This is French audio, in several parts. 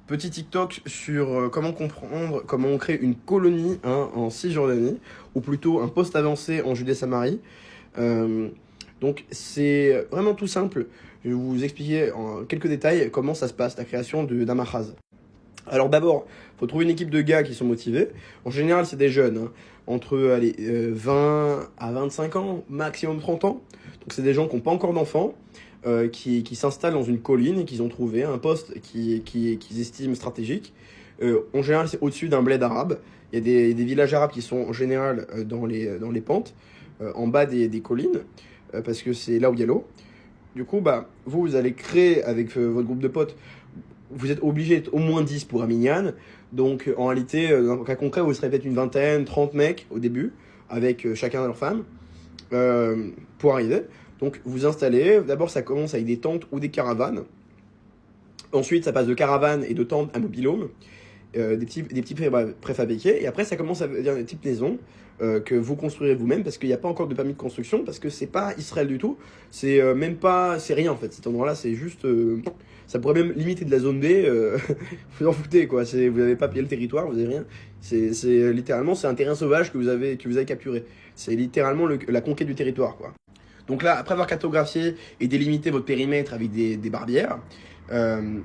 Petit TikTok sur comment on crée une colonie en Cisjordanie, ou plutôt un poste avancé en Judée-Samarie. Euh, donc c'est vraiment tout simple. Je vais vous expliquer en quelques détails comment ça se passe, la création d'un machaz. Alors d'abord, il faut trouver une équipe de gars qui sont motivés. En général, c'est des jeunes, entre 20 à 25 ans, maximum 30 ans. Donc c'est des gens qui n'ont pas encore d'enfants, qui s'installent dans une colline et qui ont trouvé un poste qu'ils estiment stratégique. En général, c'est au-dessus d'un bled arabe. Il y a des villages arabes qui sont en général dans les pentes, en bas des collines, parce que c'est là où il y a l'eau. Du coup, bah, vous allez créer avec votre groupe de potes, vous êtes obligé d'être au moins 10 pour un minyan. Donc en réalité, dans le cas concret, vous serez peut-être une vingtaine, 30 mecs au début, avec chacun leur femme, pour arriver. Donc vous installez, d'abord ça commence avec des tentes ou des caravanes. Ensuite, ça passe de caravanes et de tentes à mobil-home, des petits préfabriqués. Et après, ça commence à devenir des petites maisons que vous construirez vous-même parce qu'il n'y a pas encore de permis de construction, parce que c'est pas Israël du tout. C'est même pas, c'est rien en fait. Cet endroit-là, c'est juste, ça pourrait même limiter de la zone B. Vous en foutez quoi. Vous n'avez pas pillé le territoire, vous n'avez rien. Littéralement, c'est un terrain sauvage que vous avez capturé. C'est littéralement la conquête du territoire quoi. Donc là, après avoir cartographié et délimité votre périmètre avec des barrières, vous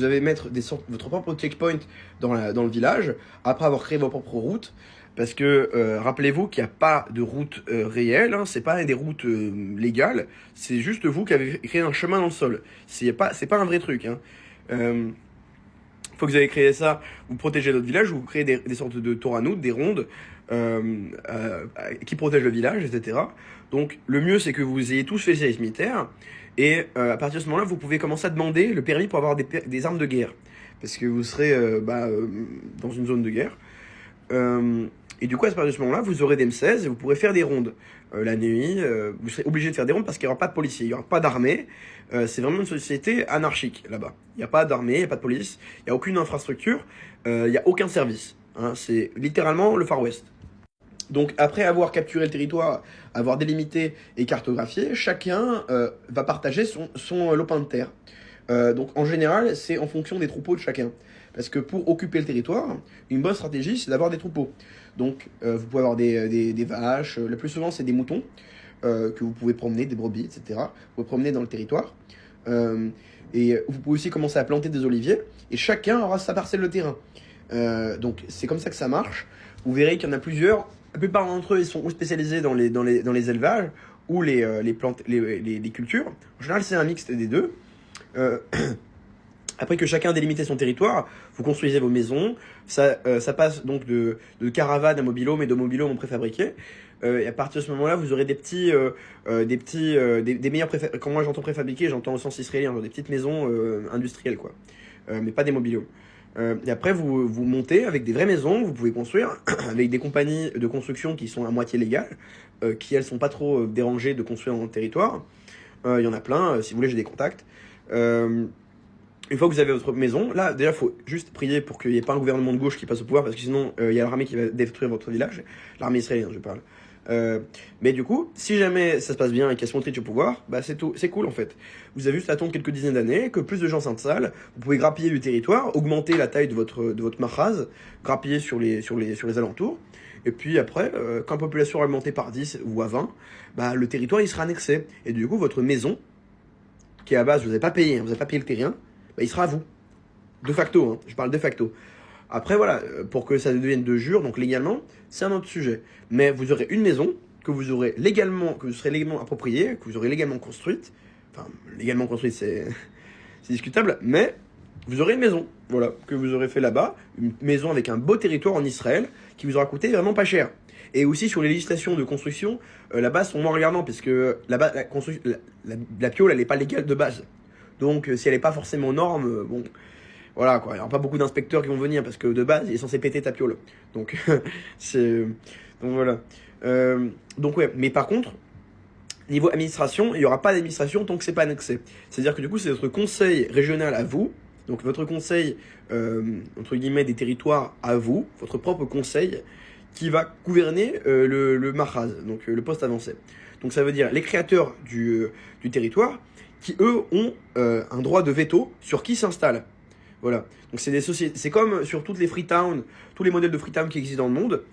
allez mettre votre propre checkpoint dans le village, après avoir créé vos propres routes, parce que rappelez-vous qu'il n'y a pas de route réelle, c'est pas des routes légales, c'est juste vous qui avez créé un chemin dans le sol. C'est pas un vrai truc. Une fois que vous avez créé ça, vous protégez votre village, vous créez des sortes de toranoutes, des rondes qui protègent le village, etc. Donc le mieux c'est que vous ayez tous fait le service militaire, et à partir de ce moment-là, vous pouvez commencer à demander le permis pour avoir des armes de guerre, parce que vous serez dans une zone de guerre. Et du coup, à partir de ce moment-là, vous aurez des M16 et vous pourrez faire des rondes. La nuit, vous serez obligé de faire des rondes parce qu'il n'y aura pas de policiers, il n'y aura pas d'armée. C'est vraiment une société anarchique là-bas. Il n'y a pas d'armée, il n'y a pas de police, il n'y a aucune infrastructure, il n'y a aucun service. C'est littéralement le Far West. Donc après avoir capturé le territoire, avoir délimité et cartographié, chacun va partager son lopin de terre. Donc en général, c'est en fonction des troupeaux de chacun. Parce que pour occuper le territoire, une bonne stratégie, c'est d'avoir des troupeaux. Donc vous pouvez avoir des vaches, le plus souvent c'est des moutons, que vous pouvez promener, des brebis, etc. Vous pouvez promener dans le territoire. Et vous pouvez aussi commencer à planter des oliviers, et chacun aura sa parcelle de terrain. Donc c'est comme ça que ça marche. Vous verrez qu'il y en a plusieurs. La plupart d'entre eux, ils sont ou spécialisés dans les élevages ou les plantes, les cultures. En général, c'est un mixte des deux. Après que chacun délimité son territoire, vous construisez vos maisons. Ça passe donc de caravanes à mobil-home et de mobil-home en préfabriqué. Et à partir de ce moment-là, vous aurez des meilleurs préfabriqués. Quand moi j'entends préfabriqué, j'entends au sens israélien, genre des petites maisons industrielles, quoi. Mais pas des mobil-homes. Et après, vous montez avec des vraies maisons, vous pouvez construire avec des compagnies de construction qui sont à moitié légales, qui elles sont pas trop dérangées de construire dans le territoire. Il y en a plein, si vous voulez, j'ai des contacts. Une fois que vous avez votre maison, là, déjà, il faut juste prier pour qu'il n'y ait pas un gouvernement de gauche qui passe au pouvoir, parce que sinon, il y a l'armée qui va détruire votre village. L'armée israélienne, je parle. Mais du coup, si jamais ça se passe bien et qu'il y a Smotrich au pouvoir, bah c'est cool en fait. Vous avez juste à attendre quelques dizaines d'années, que plus de gens s'installent, vous pouvez grappiller du territoire, augmenter la taille de votre machaz, grappiller sur les alentours, et puis après, quand la population est augmentée par 10 ou à 20, bah le territoire il sera annexé. Et du coup, votre maison, qui à la base vous n'avez pas payé, vous n'avez pas payé le terrain, bah, il sera à vous. De facto, je parle de facto. Après, voilà, pour que ça devienne de jure, donc légalement, c'est un autre sujet. Mais vous aurez une maison que vous serez légalement appropriée, que vous aurez légalement construite. Enfin, légalement construite, c'est discutable, mais vous aurez une maison, voilà, que vous aurez fait là-bas, une maison avec un beau territoire en Israël, qui vous aura coûté vraiment pas cher. Et aussi sur les législations de construction, là-bas sont moins regardants, parce que là-bas, la piole, elle n'est pas légale de base. Donc, si elle n'est pas forcément norme, bon... Voilà quoi, il n'y aura pas beaucoup d'inspecteurs qui vont venir parce que de base il est censé péter ta piole. Donc donc voilà. Donc ouais, mais par contre, niveau administration, il n'y aura pas d'administration tant que c'est pas annexé. C'est-à-dire que du coup c'est votre conseil régional à vous, donc votre conseil entre guillemets des territoires à vous, votre propre conseil qui va gouverner le Mahaz, donc le poste avancé. Donc ça veut dire les créateurs du territoire qui eux ont un droit de veto sur qui s'installe. Voilà. Donc c'est des sociétés, c'est comme sur toutes les Freetown, tous les modèles de Freetown qui existent dans le monde.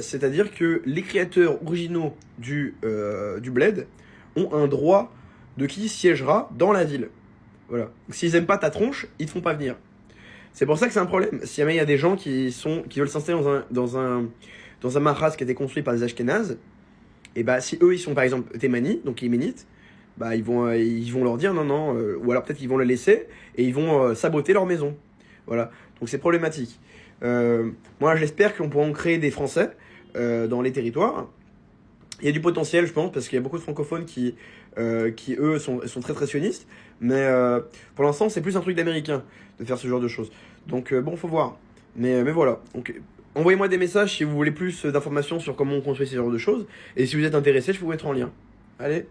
C'est-à-dire que les créateurs originaux du bled ont un droit de qui siégera dans la ville. Voilà. Donc s'ils aiment pas ta tronche, ils te font pas venir. C'est pour ça que c'est un problème. Si jamais il y a des gens qui veulent s'installer dans un maras qui a été construit par des Ashkénazes, et bah si eux ils sont par exemple Thémani, donc yéménites, bah ils vont leur dire non, ou alors peut-être qu'ils vont le laisser et ils vont saboter leur maison. Voilà. Donc c'est problématique. Moi j'espère qu'on pourra en créer des Français dans les territoires. Il y a du potentiel, je pense, parce qu'il y a beaucoup de francophones qui eux, sont très très sionistes. Mais pour l'instant, c'est plus un truc d'américain de faire ce genre de choses. Donc bon, faut voir. Mais voilà. Donc, envoyez-moi des messages si vous voulez plus d'informations sur comment on construit ce genre de choses. Et si vous êtes intéressé, je peux vous mettre en lien. Allez.